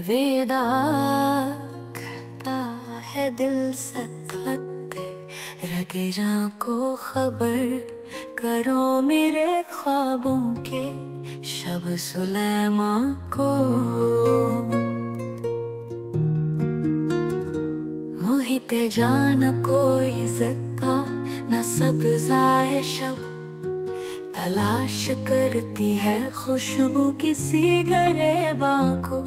विदा करता है दिल सकते रगे जान को खबर करो मेरे ख्वाबों के शब सुलेमा को। मोहिते जान कोई जिक्का न सब्ज़ाए शब तलाश करती है खुशबू किसी गरेबा को।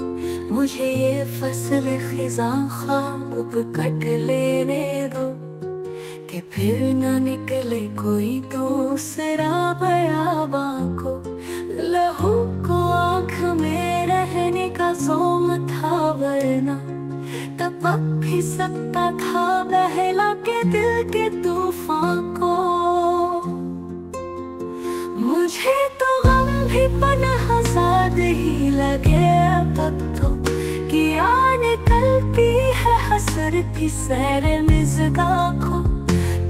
मुझे ये फसल खिज़ां ख्वाब कट लेने दो कि फिर न निकले कोई दूसरा बयाबा को। लहू को आँख में रहने का ज़ोम था वरना तब भी सकता था बहला के दिल के तूफान को। मुझे तो गम भी पनाह ज़ाद ही लगे अब तो कि निकलती है हसरती सैर मिज़गां को।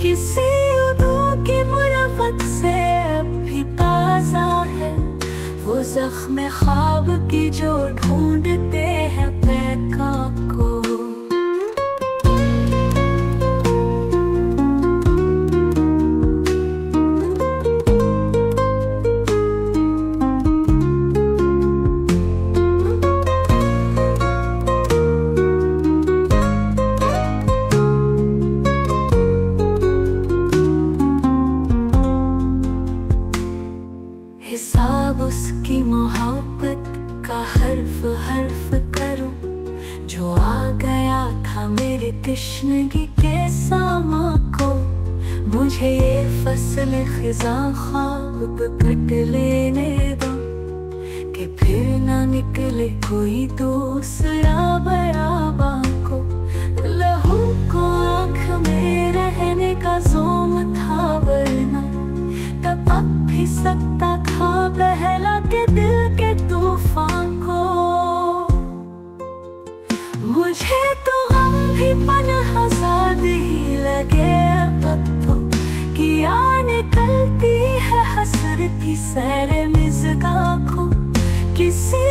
किसी उदू की मुरफ़त से अब भी ताज़ा है वो ज़ख्म ख्वाब की जो ढूंढते हैं पैगां को। हिसाब उसकी मोहब्बत का हर्फ हर्फ करूं जो आ गया था मेरी तिश्नगी के सामा को। मुझे ये फसल खिज़ां ख्वाब कट लेने दो कि फिर न निकले कोई दूसरा बयाबा को। लहू को आँख में रहने का ज़ोम था वरना तब भी सकता था बहला के दिल के तूफान को। मुझे तो गम भी पनाह ज़ाद ही लगे अब तो कि निकलती है हसरती सैर मिज़गां को। किसी